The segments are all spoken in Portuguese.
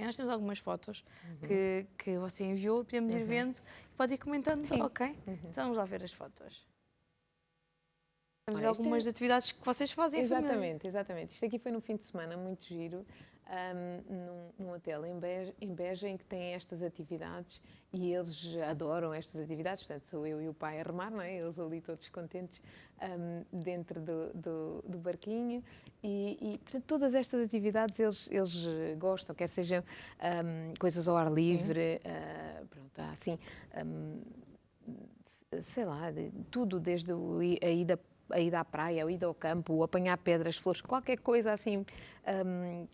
Nós temos algumas fotos que você enviou, podemos ir vendo e pode ir comentando. Sim. Ok? Então vamos lá ver as fotos. Vamos ver Olha, isto algumas atividades que vocês fazem em família. Exatamente, exatamente. Isto aqui foi num fim de semana muito giro, num hotel em Beja, em que tem estas atividades e eles adoram estas atividades. Portanto, sou eu e o pai a remar, não é? Eles ali todos contentes dentro do barquinho. E portanto, todas estas atividades eles gostam, quer sejam coisas ao ar livre, pronto, assim, sei lá, tudo, desde a ida à praia, a ida ao campo, apanhar pedras, flores, qualquer coisa assim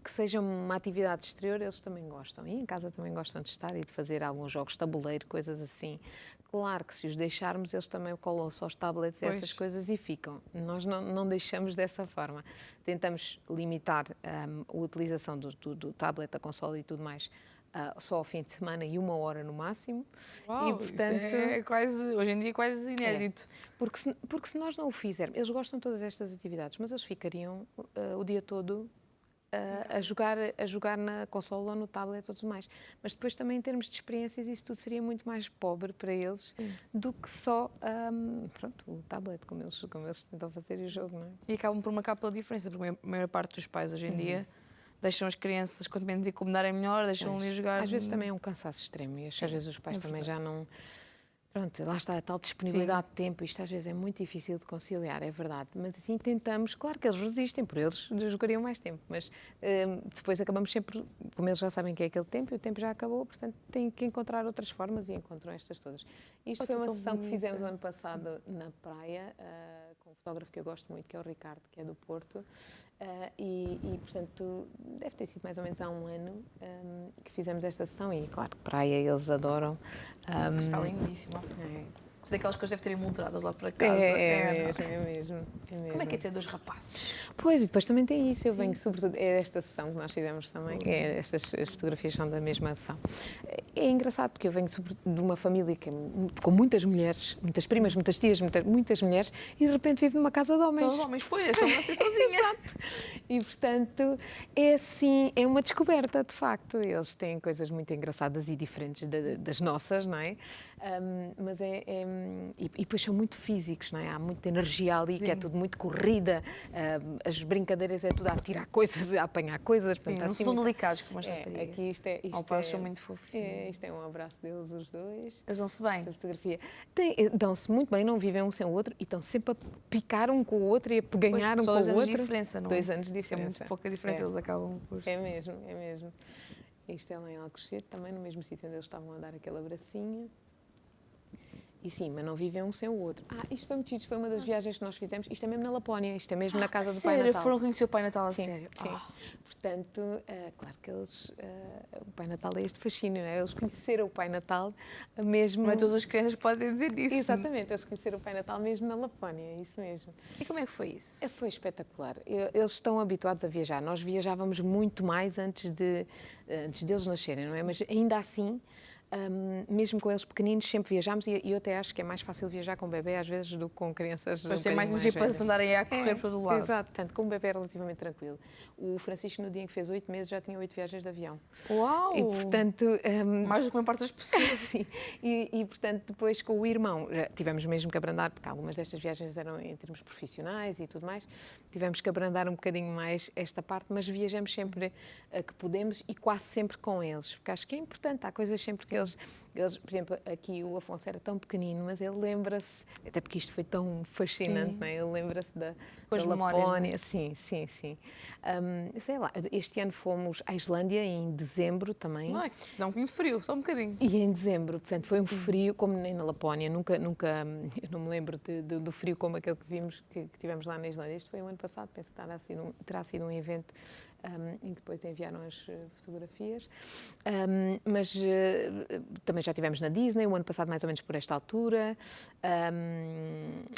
que seja uma atividade exterior, eles também gostam. E em casa também gostam de estar e de fazer alguns jogos de tabuleiro, coisas assim. Claro que se os deixarmos, eles também colam-se aos tablets, essas coisas, e ficam. Nós não deixamos dessa forma. Tentamos limitar a utilização do tablet, da consola e tudo mais, só ao fim de semana e 1 hora no máximo. Uau, e, portanto, isso é quase, hoje em dia, quase inédito. Porque se nós não o fizermos, eles gostam de todas estas atividades, mas eles ficariam o dia todo a jogar na consola ou no tablet e tudo mais. Mas depois também em termos de experiências isso tudo seria muito mais pobre para eles do que só pronto, o tablet, como eles tentam fazer o jogo, não é? E acabam por marcar pela diferença, porque a maior parte dos pais hoje em dia deixam as crianças, quanto menos incomodarem melhor, deixam-lhe a jogar. Às vezes também é um cansaço extremo e às vezes os pais também já não... Pronto, lá está a tal disponibilidade de tempo, isto às vezes é muito difícil de conciliar, é verdade, mas assim tentamos, claro que eles resistem, por eles jogariam mais tempo, mas depois acabamos sempre, como eles já sabem que é aquele tempo e o tempo já acabou, portanto têm que encontrar outras formas e encontram estas todas. Isto foi uma sessão que fizemos o ano passado na praia, com um fotógrafo que eu gosto muito, que é o Ricardo, que é do Porto, portanto deve ter sido mais ou menos há 1 ano que fizemos esta sessão e claro, praia eles adoram. Está lindíssimo. É. Daquelas coisas devem ter emolduradas lá para casa. É mesmo. Como é que é ter 2 rapazes? Pois, e depois também tem isso, eu venho sobretudo, é esta sessão que nós fizemos também, as fotografias são da mesma sessão. É engraçado porque eu venho sobretudo de uma família com muitas mulheres, muitas primas, muitas tias, muitas mulheres, e de repente vivo numa casa de homens. Todos homens, pois, estão a ser sozinha. Exato. E portanto, é assim, é uma descoberta de facto, eles têm coisas muito engraçadas e diferentes das nossas, não é? Mas e depois são muito físicos, não é? Há muita energia ali, que é tudo muito corrida, as brincadeiras é tudo a tirar coisas, a apanhar coisas. Portanto, não são delicados como as raparigas. Aqui isto são muito fofinhos. Isto é um abraço deles, os dois. Eles dão-se bem. Esta fotografia. Dão-se muito bem, não vivem um sem o outro e estão sempre a picar um com o outro e a ganhar um com o outro. 2 anos de diferença, não é? 2 anos de diferença. É muito pouca diferença, eles acabam por... É mesmo. Isto é lá em Alcochete, também no mesmo sítio onde eles estavam a dar aquele abracinho. E sim, mas não vivem um sem o outro. Isto foi muito giro, isto foi uma das viagens que nós fizemos. Isto é mesmo na Lapónia, isto é mesmo na casa do Pai Natal. Sério? Foram conhecer o Pai Natal a sério? Sim. Portanto, claro que eles... o Pai Natal é este fascínio, não é? Eles conheceram o Pai Natal mesmo... Não é todas as crianças podem dizer isso. Exatamente, eles conheceram o Pai Natal mesmo na Lapónia, é isso mesmo. E como é que foi isso? Foi espetacular. Eles estão habituados a viajar. Nós viajávamos muito mais antes deles nascerem, não é? Mas ainda assim... mesmo com eles pequeninos, sempre viajámos e eu até acho que é mais fácil viajar com um bebê às vezes do que com crianças. Depois tem mais energia para se andarem a correr para todo lado. Exato, portanto, com um bebê é relativamente tranquilo. O Francisco, no dia em que fez 8 meses, já tinha 8 viagens de avião. Uau! E portanto... mais do que uma parte das pessoas. Sim, e portanto, depois com o irmão, já tivemos mesmo que abrandar, porque algumas destas viagens eram em termos profissionais e tudo mais, tivemos que abrandar um bocadinho mais esta parte, mas viajamos sempre que podemos e quase sempre com eles, porque acho que é importante, há coisas sempre que eles, por exemplo, aqui o Afonso era tão pequenino, mas ele lembra-se, até porque isto foi tão fascinante, não é? Ele lembra-se da Lapónia. Sim. Sei lá, este ano fomos à Islândia em dezembro também. Não, muito frio, só um bocadinho. E em dezembro, portanto, foi um frio, como nem na Lapónia, nunca, eu não me lembro do frio como aquele que vimos, que tivemos lá na Islândia. Este foi o ano passado, penso que terá sido um evento em que depois enviaram as fotografias, mas também já estivemos na Disney, o ano passado mais ou menos por esta altura,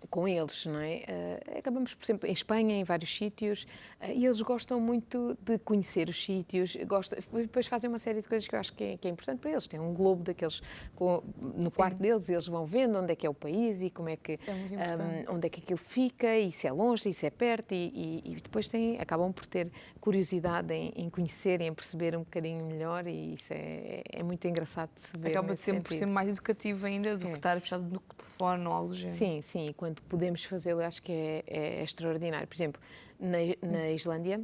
com eles, não é? Acabamos, por exemplo, em Espanha, em vários sítios, e eles gostam muito de conhecer os sítios, depois fazem uma série de coisas que eu acho que é importante para eles, tem um globo daqueles no quarto deles, eles vão vendo onde é que é o país e como é que, onde é que aquilo fica, e se é longe, e se é perto, e depois acabam por ter curiosidade curiosidade em conhecer e em perceber um bocadinho melhor, e isso é muito engraçado de se ver. Acaba de ser mais educativo ainda do que estar fechado no telefone ou algo do género. Sim, sim, e quando podemos fazê-lo, eu acho que é extraordinário. Por exemplo, na Islândia,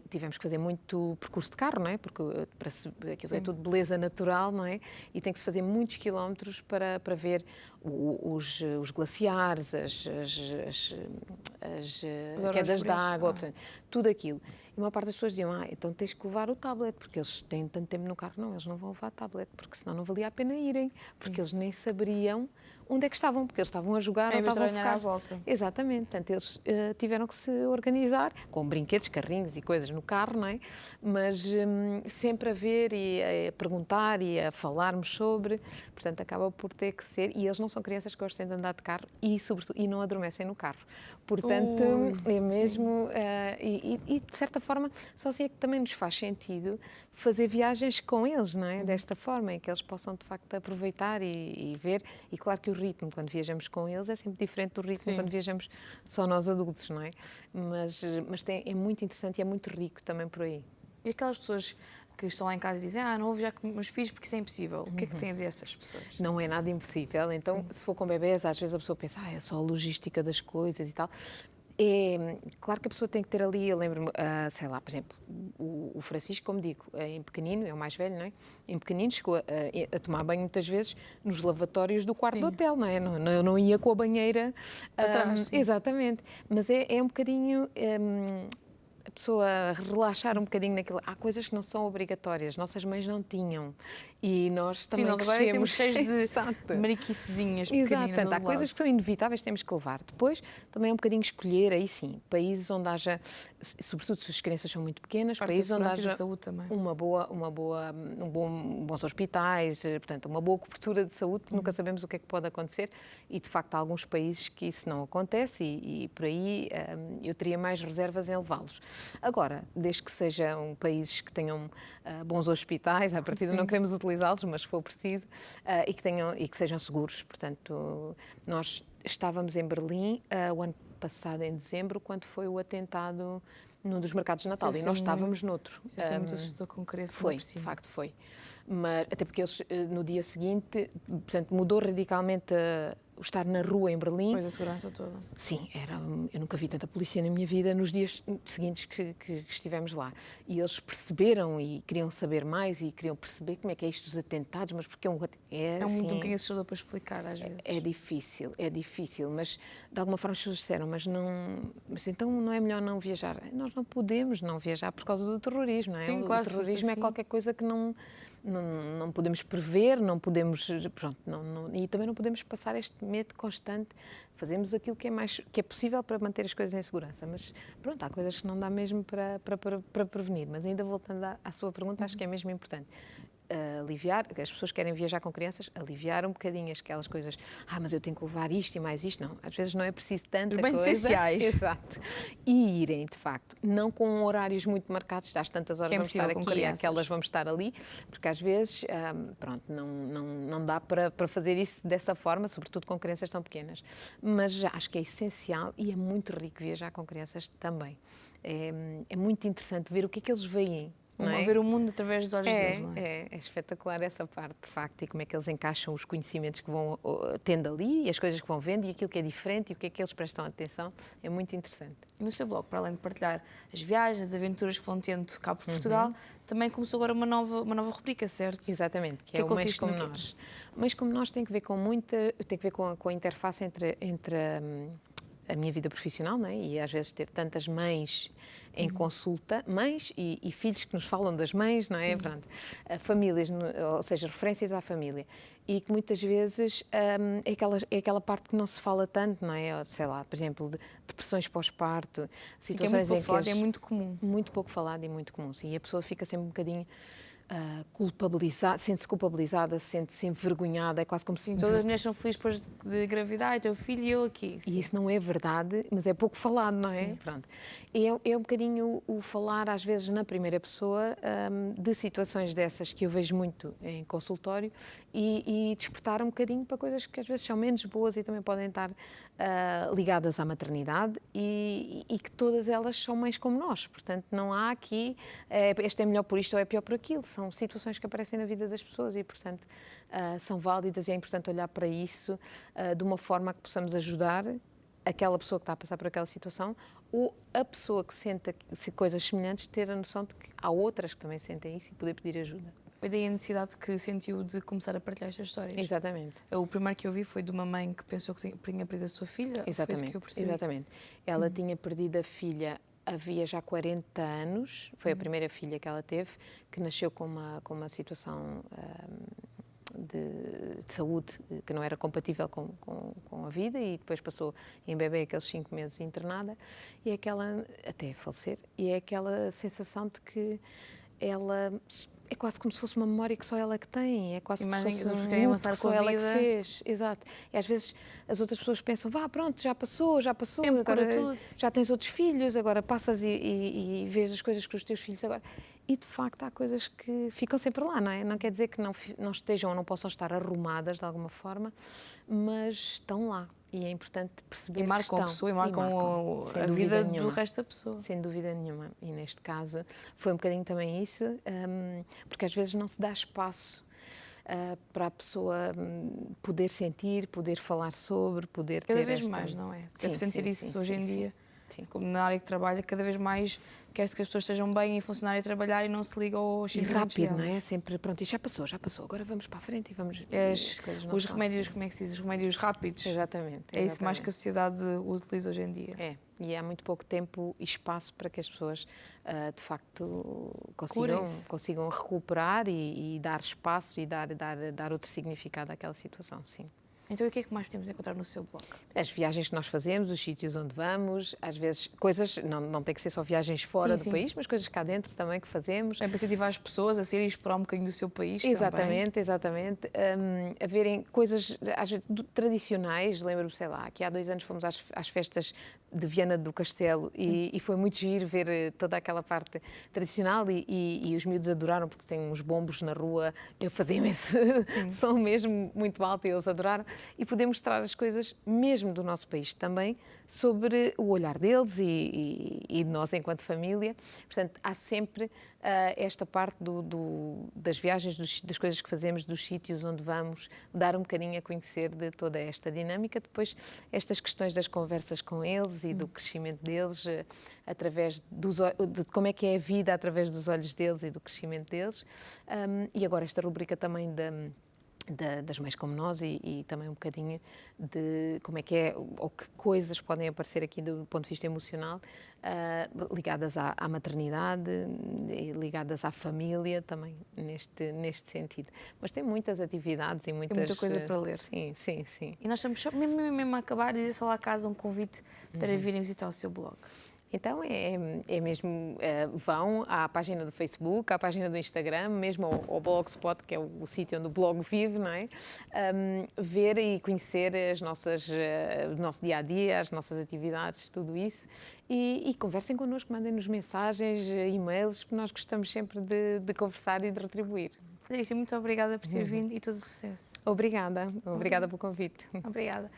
tivemos que fazer muito percurso de carro, não é? Porque aquilo é tudo beleza natural, não é? E tem que se fazer muitos quilómetros para ver os glaciares, as quedas de água, portanto, tudo aquilo. E uma parte das pessoas diziam, então tens que levar o tablet, porque eles têm tanto tempo no carro. Não, eles não vão levar tablet, porque senão não valia a pena irem, porque eles nem saberiam onde é que estavam, porque eles estavam a jogar ou estavam a focar. À volta. Exatamente, portanto, eles tiveram que se organizar com brinquedos, carrinhos e coisas no carro, não é? Mas sempre a ver e a perguntar e a falarmos sobre, portanto, acaba por ter que ser, e eles não são crianças que gostem de andar de carro e, sobretudo, e não adormecem no carro. Portanto, é mesmo, e de certa forma, só assim é que também nos faz sentido fazer viagens com eles, não é? Desta forma, em que eles possam, de facto, aproveitar e ver, e claro que o ritmo, quando viajamos com eles, é sempre diferente do ritmo quando viajamos só nós adultos, não é? Mas é muito interessante e é muito rico também por aí. E aquelas pessoas que estão lá em casa e dizem, não vou viajar com meus filhos porque isso é impossível. O que é que têm a dizer a essas pessoas? Não é nada impossível. Então, se for com bebés, às vezes a pessoa pensa, é só a logística das coisas e tal. É claro que a pessoa tem que ter ali, eu lembro-me, sei lá, por exemplo, o Francisco, como digo, em pequenino, é o mais velho, não é? Em pequenino chegou a tomar banho muitas vezes nos lavatórios do quarto do hotel, não é? Eu não ia com a banheira atrás. Exatamente, mas é um bocadinho a pessoa relaxar um bocadinho naquilo. Há coisas que não são obrigatórias, nossas mães não tinham. E nós também nós agora temos cheios de mariquicezinhas pequeninas. Exato, portanto, há coisas que são inevitáveis, temos que levar. Depois, também é um bocadinho escolher, aí sim, países onde haja, sobretudo se as crianças são muito pequenas, países onde haja saúde também. bons hospitais, portanto, uma boa cobertura de saúde, porque nunca sabemos o que é que pode acontecer, e de facto há alguns países que isso não acontece, e por aí eu teria mais reservas em levá-los. Agora, desde que sejam países que tenham bons hospitais, à partida não queremos utilizá-los, mas se for preciso, e que sejam seguros. Portanto, nós estávamos em Berlim o ano passado, em dezembro, quando foi o atentado num dos mercados de Natal, e nós estávamos noutro. Muito assustador com criança. Foi, de facto foi. Mas, até porque eles, no dia seguinte, portanto, mudou radicalmente o estar na rua em Berlim. Pois, a segurança toda. Sim, eu nunca vi tanta polícia na minha vida nos dias seguintes que estivemos lá. E eles perceberam e queriam saber mais e queriam perceber como é que é isto dos atentados, mas porque é um bocadinho assustador para explicar às vezes. É difícil, mas de alguma forma as pessoas disseram, mas então não é melhor não viajar? Nós não podemos não viajar por causa do terrorismo, não é? Sim, claro, o terrorismo é qualquer coisa que não podemos prever, não podemos, pronto, e também não podemos passar este medo constante. Fazemos aquilo que é possível para manter as coisas em segurança, mas pronto, há coisas que não dá mesmo para prevenir. Mas ainda voltando à sua pergunta, acho que é mesmo importante aliviar, as pessoas querem viajar com crianças, aliviar um bocadinho aquelas coisas, mas eu tenho que levar isto e mais isto, não, às vezes não é preciso tanta coisa. Bem essenciais. Exato. E irem, de facto, não com horários muito marcados, às tantas horas vamos estar aqui, aquelas vamos estar ali, porque às vezes, pronto, não dá para fazer isso dessa forma, sobretudo com crianças tão pequenas. Mas acho que é essencial e é muito rico viajar com crianças também. É muito interessante ver o que é que eles veem. Ver o mundo através dos olhos deles, não é? É espetacular essa parte, de facto, e como é que eles encaixam os conhecimentos que vão tendo ali, e as coisas que vão vendo, e aquilo que é diferente, e o que é que eles prestam atenção, é muito interessante. E no seu blog, para além de partilhar as viagens, as aventuras que vão tendo cá por Portugal, também começou agora uma nova rubrica, certo? Exatamente, que é o Mães Como Nós. Mães Como Nós tem que ver com a interface entre a minha vida profissional, não é? E às vezes ter tantas mães em consulta, mães e filhos que nos falam das mães, não é? Pronto. Famílias, ou seja, referências à família. E que muitas vezes é aquela parte que não se fala tanto, não é? Ou, sei lá, por exemplo, de depressões pós-parto, situações em que é muito comum. Muito pouco falado e muito comum, sim. E a pessoa fica sempre um bocadinho culpabilizada, sente-se culpabilizada, sente-se envergonhada, é quase como se... Sim, todas as mulheres são felizes depois de engravidar, e ter o filho e eu aqui. E isso não é verdade, mas é pouco falado, não é? Sim. Pronto. E é um bocadinho o falar, às vezes, na primeira pessoa, de situações dessas que eu vejo muito em consultório e despertar um bocadinho para coisas que às vezes são menos boas e também podem estar ligadas à maternidade e que todas elas são mães como nós. Portanto, não há aqui, este é melhor por isto ou é pior por aquilo. São situações que aparecem na vida das pessoas e, portanto, são válidas e é importante olhar para isso de uma forma que possamos ajudar aquela pessoa que está a passar por aquela situação ou a pessoa que sente coisas semelhantes ter a noção de que há outras que também sentem isso e poder pedir ajuda. Foi daí a necessidade que sentiu de começar a partilhar estas histórias? Exatamente. O primeiro que eu vi foi de uma mãe que pensou que tinha perdido a sua filha. Exatamente. Foi isso que eu percebi. Exatamente. Ela tinha perdido a filha havia já 40 anos, foi a primeira filha que ela teve, que nasceu com uma situação de saúde que não era compatível com a vida e depois passou em bebê aqueles 5 meses internada e aquela, até falecer, e é aquela sensação de que ela é quase como se fosse uma memória que só ela que tem, é quase como se fosse um luto que só ela que fez. Exato. E às vezes as outras pessoas pensam, pronto, já passou, agora já tens outros filhos, agora passas e vês as coisas com os teus filhos agora. E de facto há coisas que ficam sempre lá, não é? Não quer dizer que não estejam ou não possam estar arrumadas de alguma forma, mas estão lá. E é importante perceber que estão. A pessoa e marcam a vida do resto da pessoa. Sem dúvida nenhuma. E neste caso foi um bocadinho também isso, porque às vezes não se dá espaço para a pessoa poder sentir, poder falar sobre, poder ter cada vez mais, não é? Deve sentir isso hoje em dia. Sim. Como na área que trabalha, cada vez mais quer-se que as pessoas estejam bem e funcionar e trabalhar e não se ligam aos sentimentos rápido, não é? Sempre, pronto, isto já passou, agora vamos para a frente e vamos... Os remédios, como é que se diz? Os remédios rápidos. Exatamente. É isso mais que a sociedade utiliza hoje em dia. É, e há muito pouco tempo e espaço para que as pessoas, de facto, consigam recuperar e dar espaço e dar outro significado àquela situação, sim. Então, o que é que mais podemos encontrar no seu blog? As viagens que nós fazemos, os sítios onde vamos, às vezes coisas, não tem que ser só viagens fora do país, mas coisas cá dentro também que fazemos. É para incentivar as pessoas a saírem e explorar um bocadinho do seu país exatamente, também. Exatamente. A verem coisas às vezes, tradicionais. Lembro-me, sei lá, que há 2 anos fomos às festas de Viana do Castelo e foi muito giro ver toda aquela parte tradicional e os miúdos adoraram porque têm uns bombos na rua, eu fazia esse som mesmo muito alto e eles adoraram. E poder mostrar as coisas mesmo do nosso país também, sobre o olhar deles e de nós enquanto família. Portanto, há sempre esta parte das viagens, das coisas que fazemos, dos sítios onde vamos, dar um bocadinho a conhecer de toda esta dinâmica. Depois, estas questões das conversas com eles e do crescimento deles, através de como é que é a vida através dos olhos deles e do crescimento deles. E agora esta rubrica também das mães como nós e também um bocadinho de como é que é ou que coisas podem aparecer aqui do ponto de vista emocional ligadas à maternidade e ligadas à família também neste sentido. Mas tem muitas atividades e muita coisa para ler. Sim. E nós estamos mesmo a acabar de dizer só lá a casa um convite para virem visitar o seu blog. Então é mesmo, vão à página do Facebook, à página do Instagram, mesmo ao Blogspot, que é o sítio onde o blog vive, não é? Ver e conhecer o nosso dia-a-dia, as nossas atividades, tudo isso. E conversem connosco, mandem-nos mensagens, e-mails, porque nós gostamos sempre de conversar e de retribuir. Patrícia, muito obrigada por ter vindo e todo o sucesso. Obrigada pelo convite. Obrigada.